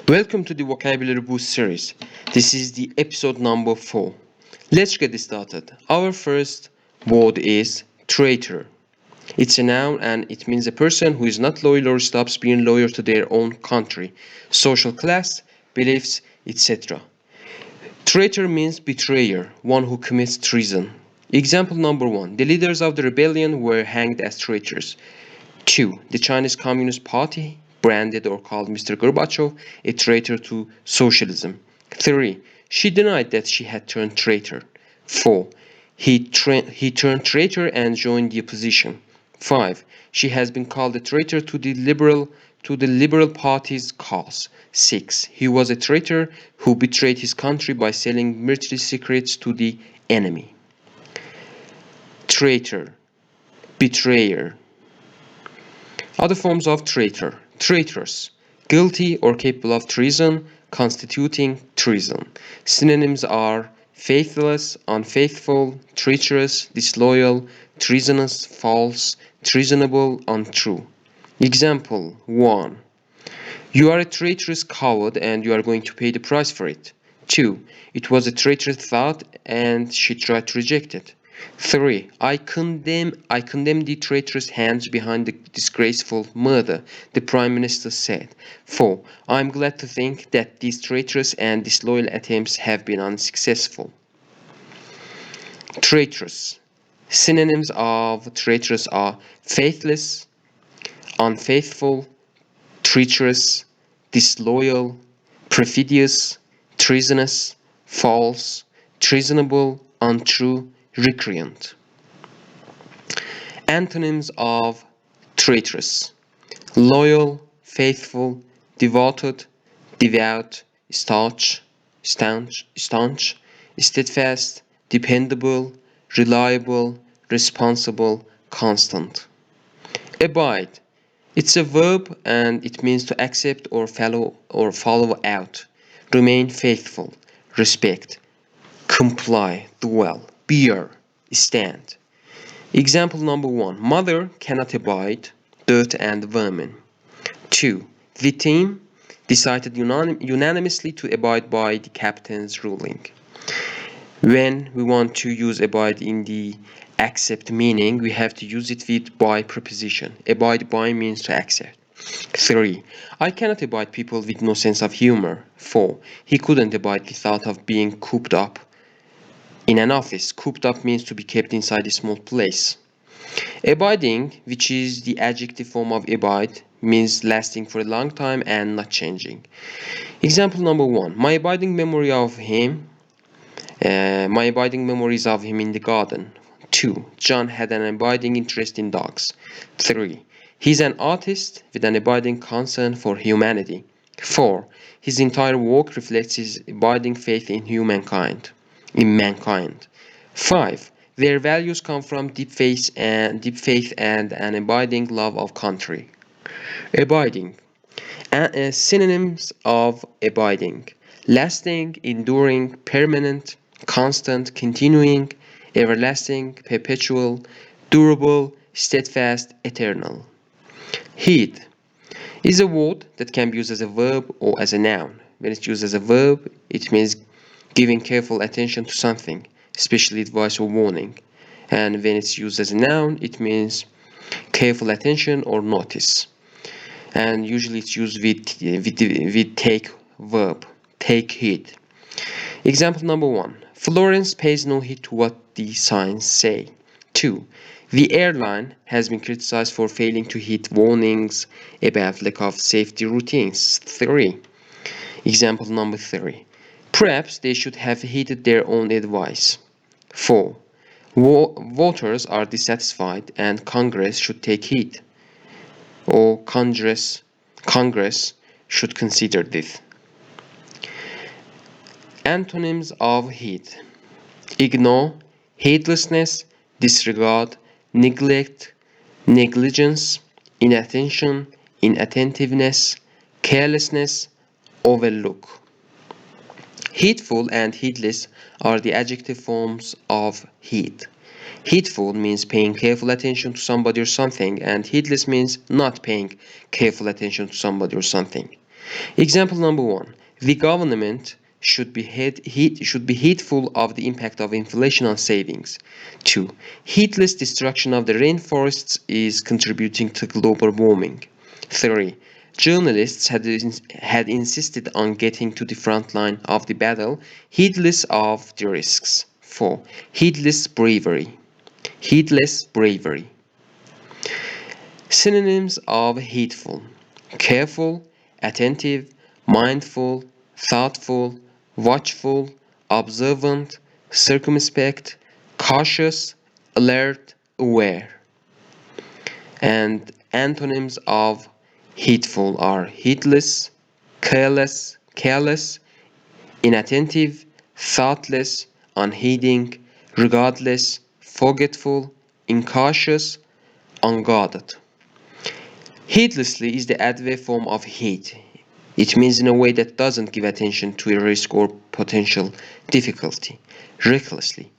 Welcome to the Vocabulary Boost series. This is the episode number 4. Let's get started. Our first word is traitor. It's a noun and it means a person who is not loyal or stops being loyal to their own country, social class, beliefs, etc. Traitor means betrayer, one who commits treason. Example number 1. The leaders of the rebellion were hanged as traitors. 2. The Chinese Communist Party branded or called Mr. Gorbachev a traitor to socialism. 3. She denied that she had turned traitor. 4. He turned traitor and joined the opposition. 5. She has been called a traitor to the Liberal Party's cause. 6. He was a traitor who betrayed his country by selling military secrets to the enemy. Traitor, betrayer. Other forms of traitor. Traitors, guilty or capable of treason, constituting treason. Synonyms are faithless, unfaithful, treacherous, disloyal, treasonous, false, treasonable, untrue. Example 1. You are a traitorous coward and you are going to pay the price for it. 2. It was a traitorous thought and she tried to reject it. 3. I condemn the traitorous hands behind the disgraceful murder, the Prime Minister said. 4. I am glad to think that these traitorous and disloyal attempts have been unsuccessful. Traitorous. Synonyms of traitorous are faithless, unfaithful, treacherous, disloyal, perfidious, treasonous, false, treasonable, untrue, recreant. Antonyms of traitorous: loyal, faithful, devoted, devout, staunch, steadfast, dependable, reliable, responsible, constant. Abide. It's a verb and it means to accept or follow out. Remain faithful, respect, comply, dwell, bear, stand. Example number 1. Mother cannot abide dirt and vermin. 2. The team decided unanimously to abide by the captain's ruling. When we want to use abide in the accept meaning, we have to use it with by preposition. Abide by means to accept. 3. I cannot abide people with no sense of humor. 4. He couldn't abide the thought of being cooped up in an office. Cooped up means to be kept inside a small place. Abiding, which is the adjective form of abide, means lasting for a long time and not changing. Example number 1. My abiding memory is of him in the garden. 2. John had an abiding interest in dogs. 3. He's an artist with an abiding concern for humanity. 4. His entire work reflects his abiding faith in mankind. 5. Their values come from deep faith and an abiding love of country. Abiding. Synonyms of abiding: lasting, enduring, permanent, constant, continuing, everlasting, perpetual, durable, steadfast, eternal. Heed is a word that can be used as a verb or as a noun. When it's used as a verb, it means giving careful attention to something, especially advice or warning. And when it's used as a noun, it means careful attention or notice. And usually it's used with take verb, take heed. Example number 1. Florence pays no heed to what the signs say. 2. The airline has been criticized for failing to heed warnings about lack of safety routines. 3. Example number 3. Perhaps they should have heeded their own advice. 4. Voters are dissatisfied and Congress should take heed. Or Congress should consider this. Antonyms of heed: ignore, heedlessness, disregard, neglect, negligence, inattention, inattentiveness, carelessness, overlook. Heedful and heedless are the adjective forms of heed. Heedful means paying careful attention to somebody or something, and heedless means not paying careful attention to somebody or something. Example number 1. The government should be heedful of the impact of inflation on savings. 2. Heedless destruction of the rainforests is contributing to global warming. 3. Journalists had insisted on getting to the front line of the battle, heedless of the risks. 4. Heedless bravery. Heedless bravery. Synonyms of heedful: careful, attentive, mindful, thoughtful, watchful, observant, circumspect, cautious, alert, aware. And antonyms of heedful are heedless, careless, inattentive, thoughtless, unheeding, regardless, forgetful, incautious, unguarded. Heedlessly is the adverb form of heed. It means in a way that doesn't give attention to a risk or potential difficulty. Recklessly.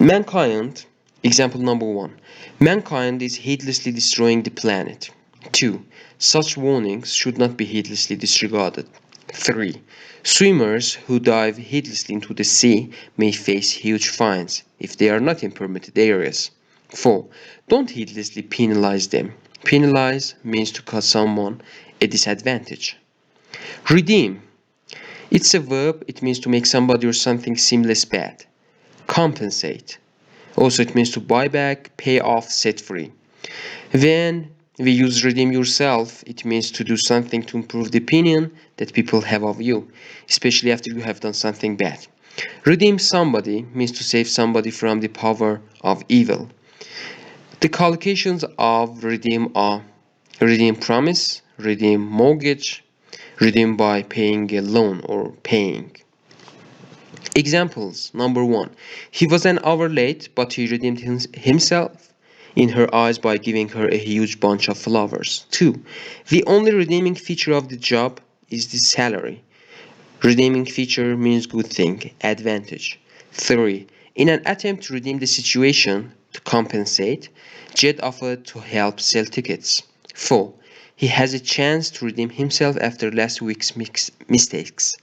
Mankind, example number 1. Mankind is heedlessly destroying the planet. 2. Such warnings should not be heedlessly disregarded. 3. Swimmers who dive heedlessly into the sea may face huge fines if they are not in permitted areas. 4. Don't heedlessly penalize them. Penalize means to cause someone a disadvantage. Redeem. It's a verb. It means to make somebody or something seem less bad. Compensate. Also, it means to buy back, pay off, set free. When we use redeem yourself, it means to do something to improve the opinion that people have of you, especially after you have done something bad. Redeem somebody means to save somebody from the power of evil. The collocations of redeem are redeem promise, redeem mortgage, redeem by paying a loan or paying. Examples. Number 1. He was an hour late, but he redeemed himself in her eyes by giving her a huge bunch of flowers. 2. The only redeeming feature of the job is the salary. Redeeming feature means good thing, advantage. 3. In an attempt to redeem the situation, to compensate, Jed offered to help sell tickets. 4. He has a chance to redeem himself after last week's mistakes.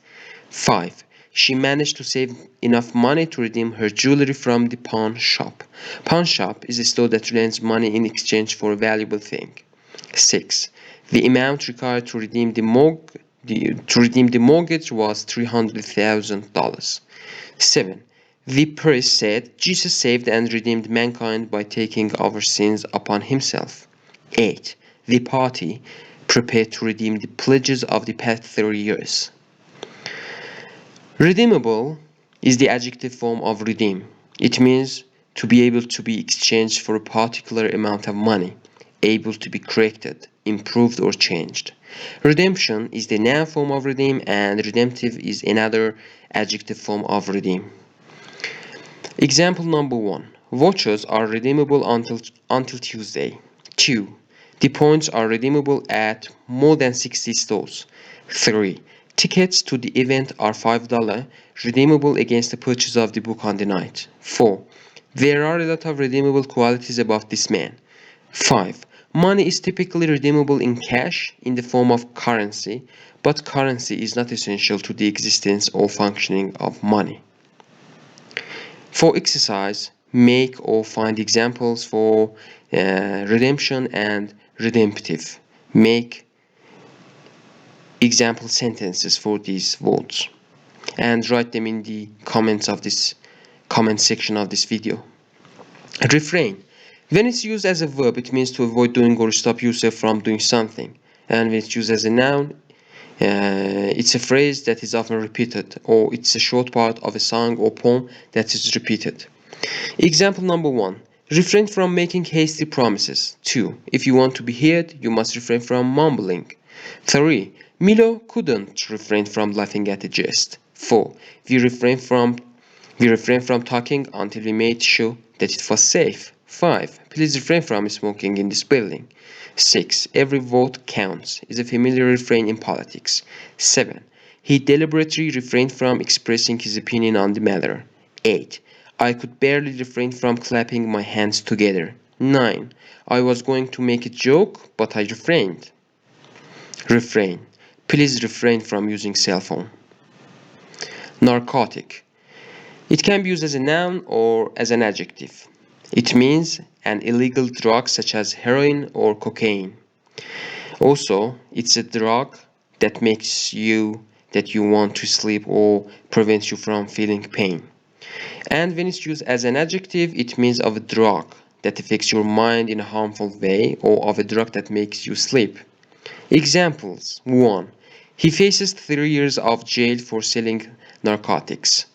5. She managed to save enough money to redeem her jewelry from the pawn shop. Pawn shop is a store that lends money in exchange for a valuable thing. 6. The amount required to redeem the mortgage was $300,000. 7. The priest said, Jesus saved and redeemed mankind by taking our sins upon himself. 8. The party prepared to redeem the pledges of the past 30 years. Redeemable is the adjective form of redeem. It means to be able to be exchanged for a particular amount of money, able to be corrected, improved or changed. Redemption is the noun form of redeem, and redemptive is another adjective form of redeem. Example number 1. Vouchers are redeemable until Tuesday. 2. The points are redeemable at more than 60 stores. 3. Tickets to the event are $5, redeemable against the purchase of the book on the night. 4. There are a lot of redeemable qualities about this man. 5. Money is typically redeemable in cash in the form of currency, but currency is not essential to the existence or functioning of money. For exercise, make or find examples for redemption and redemptive. Make example sentences for these words and write them in the comment section of this video. Refrain. When it's used as a verb, it means to avoid doing or stop yourself from doing something. And when it's used as a noun, it's a phrase that is often repeated, or it's a short part of a song or poem that is repeated. Example number 1. Refrain from making hasty promises. 2. If you want to be heard, you must refrain from mumbling. 3. Milo couldn't refrain from laughing at a jest. 4. We refrain from talking until we made sure that it was safe. 5. Please refrain from smoking in this building. 6. Every vote counts is a familiar refrain in politics. 7. He deliberately refrained from expressing his opinion on the matter. 8. I could barely refrain from clapping my hands together. 9. I was going to make a joke, but I refrained. Refrain. Please refrain from using cell phone. Narcotic. It can be used as a noun or as an adjective. It means an illegal drug such as heroin or cocaine. Also, it's a drug that makes you that you want to sleep or prevents you from feeling pain. And when it's used as an adjective, it means of a drug that affects your mind in a harmful way or of a drug that makes you sleep. Examples 1. He faces 3 years of jail for selling narcotics.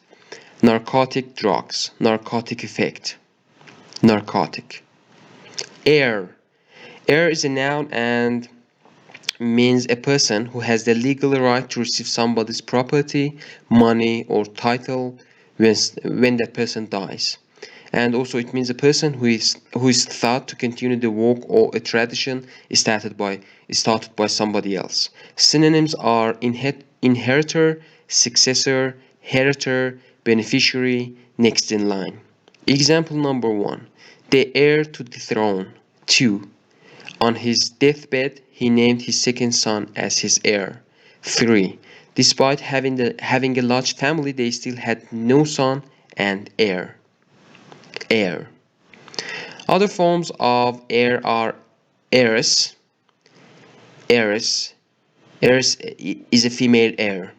Narcotic drugs, narcotic effect, narcotic. Heir. Heir is a noun and means a person who has the legal right to receive somebody's property, money, or title when that person dies. And also it means a person who is thought to continue the work or a tradition started by somebody else. Synonyms are inheritor, successor, heritor, beneficiary, next in line. Example number 1. The heir to the throne. 2. On his deathbed, he named his second son as his heir. 3. Despite having a large family, they still had no son and heir. Heir. Other forms of heir are heiress. Heiress. Heiress is a female heir.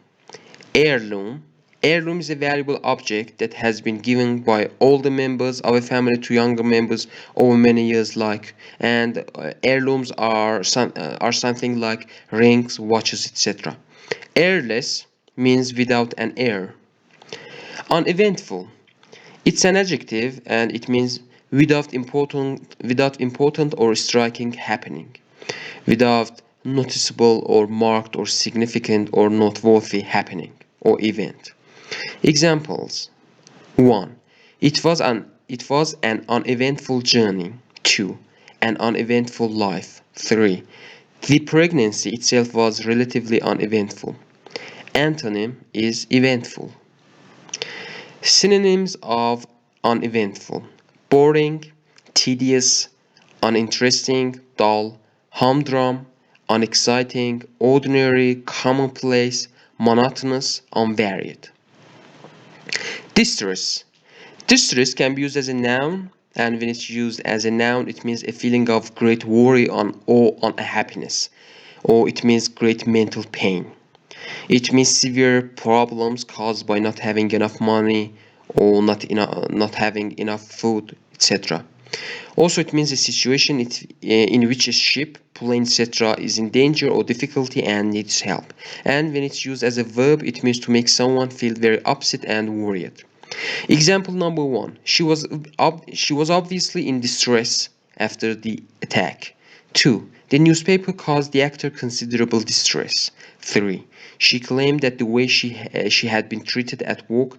Heirloom. Heirloom is a valuable object that has been given by older members of a family to younger members over many years. And heirlooms are something like rings, watches, etc. Heirless means without an heir. Uneventful. It's an adjective and it means without important or striking happening, without noticeable or marked or significant or noteworthy happening or event. Examples 1. It was an uneventful journey. 2. An uneventful life. 3. The pregnancy itself was relatively uneventful. Antonym is eventful. Synonyms of uneventful: boring, tedious, uninteresting, dull, humdrum, unexciting, ordinary, commonplace, monotonous, unvaried. Distress. Distress can be used as a noun, and when it's used as a noun, it means a feeling of great worry or unhappiness, or it means great mental pain. It means severe problems caused by not having enough money or not having enough food, etc. Also, it means a situation in which a ship, plane, etc. is in danger or difficulty and needs help. And when it's used as a verb, it means to make someone feel very upset and worried. Example number 1. She was obviously in distress after the attack. 2. The newspaper caused the actor considerable distress. 3. She claimed that the way she had been treated at work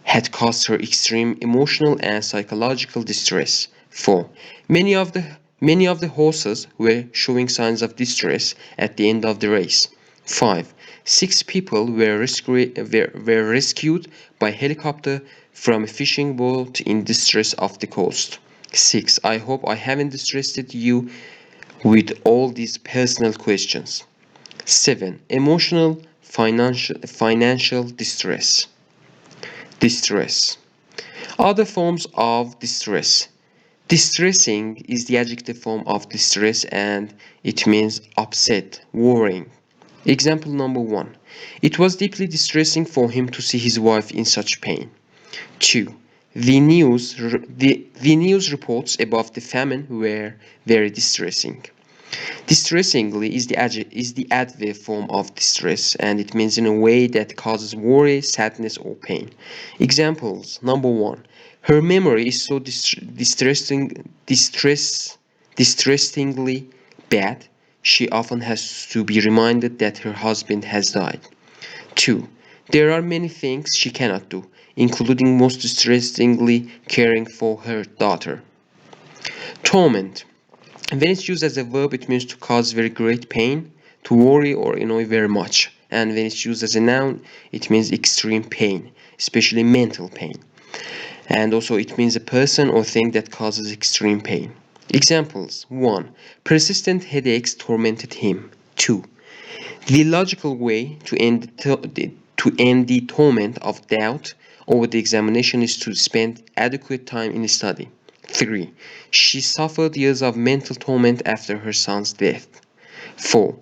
had caused her extreme emotional and psychological distress. 4. Many of the horses were showing signs of distress at the end of the race. 5. 6 people were rescued by helicopter from a fishing boat in distress off the coast. 6. I hope I haven't distressed you with all these personal questions. 7. Emotional, financial distress. Distress. Other forms of distress. Distressing is the adjective form of distress and it means upset, worrying. Example number 1. It was deeply distressing for him to see his wife in such pain. 2. The news reports about the famine were very distressing. Distressingly is the adverb form of distress and it means in a way that causes worry, sadness or pain. Examples: number 1. Her memory is so distressingly bad, she often has to be reminded that her husband has died. 2. There are many things she cannot do, including most distressingly caring for her daughter. Torment. When it's used as a verb, it means to cause very great pain, to worry or annoy very much. And when it's used as a noun, it means extreme pain, especially mental pain. And also it means a person or thing that causes extreme pain. Examples: 1. Persistent headaches tormented him. 2. The logical way to end the torment of doubt over the examination is to spend adequate time in study. 3. She suffered years of mental torment after her son's death. 4.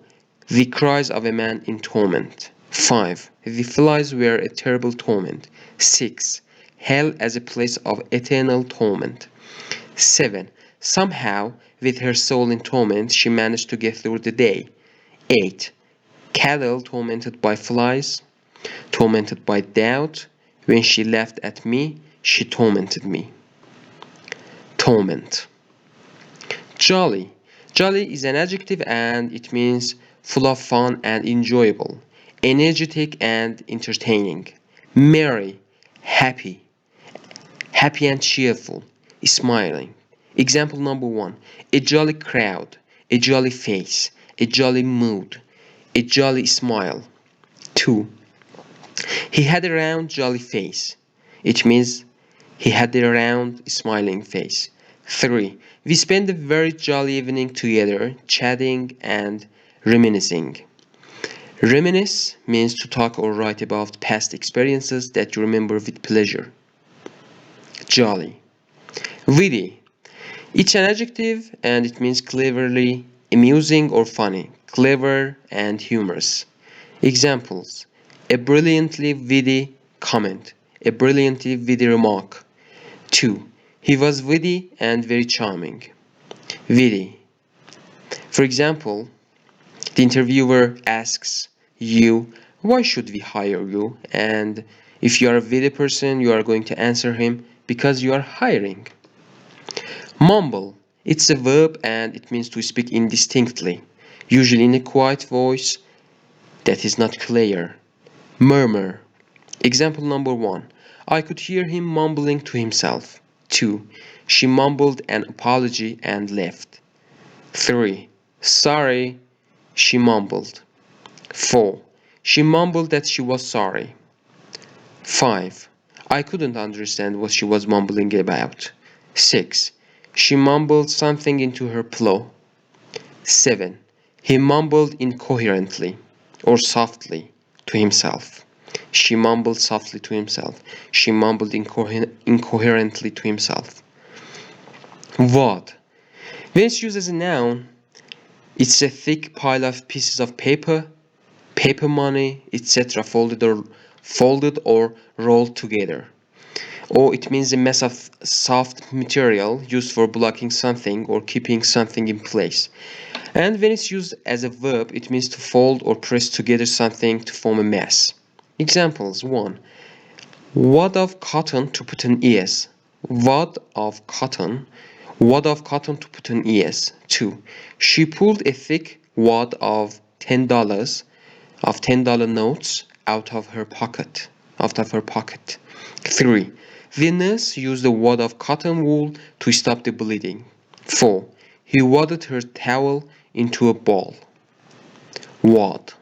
The cries of a man in torment. 5. The flies were a terrible torment. 6. Hell as a place of eternal torment. 7. Somehow, with her soul in torment, she managed to get through the day. 8. Cattle tormented by flies, tormented by doubt. When she laughed at me, she tormented me. Torment. Jolly. Jolly is an adjective and it means full of fun and enjoyable, energetic and entertaining. Merry, happy, happy and cheerful, smiling. Example number 1. A jolly crowd, a jolly face, a jolly mood, a jolly smile. 2. He had a round jolly face. It means he had a round smiling face. 3. We spent a very jolly evening together, chatting and reminiscing. Reminisce means to talk or write about past experiences that you remember with pleasure. Jolly. Witty. It's an adjective and it means cleverly, amusing or funny, clever and humorous. Examples: a brilliantly witty comment, a brilliantly witty remark. 2. He was witty and very charming. Witty. For example, the interviewer asks you, why should we hire you? And if you are a witty person, you are going to answer him, because you are hiring. Mumble. It's a verb and it means to speak indistinctly, usually in a quiet voice that is not clear. Murmur. Example number 1. I could hear him mumbling to himself. 2. She mumbled an apology and left. 3. Sorry, she mumbled. 4. She mumbled that she was sorry. 5. I couldn't understand what she was mumbling about. 6. She mumbled something into her pillow. 7. He mumbled incoherently or softly to himself. She mumbled softly to himself. She mumbled incoherently to himself. Wad. When it's used as a noun, it's a thick pile of pieces of paper, paper money, etc. folded or rolled together. Or it means a mass of soft material used for blocking something or keeping something in place. And when it's used as a verb, it means to fold or press together something to form a mass. Examples: 1. Wad of cotton to put on ears. Wad of cotton to put on ears. 2. She pulled a thick wad of $10 notes out of her pocket. 3. The nurse used a wad of cotton wool to stop the bleeding. 4. He wadded her towel into a ball. Wad.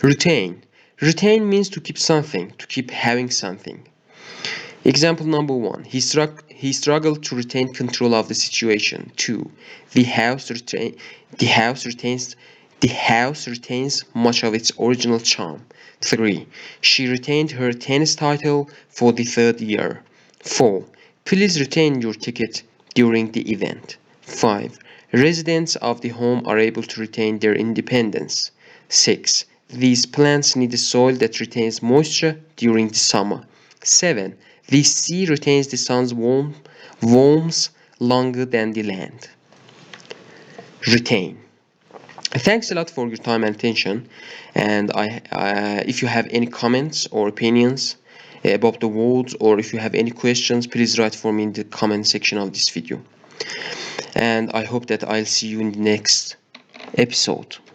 Retain. Retain means to keep something, to keep having something. Example number 1. He struggled to retain control of the situation. 2. The house retains much of its original charm. 3. She retained her tennis title for the 3rd year. 4. Please retain your ticket during the event. 5. Residents of the home are able to retain their independence. 6. These plants need a soil that retains moisture during the summer. 7. The sea retains the sun's warmth longer than the land. Retain. Thanks a lot for your time and attention. And if you have any comments or opinions about the words, or if you have any questions, please write for me in the comment section of this video. And I hope that I'll see you in the next episode.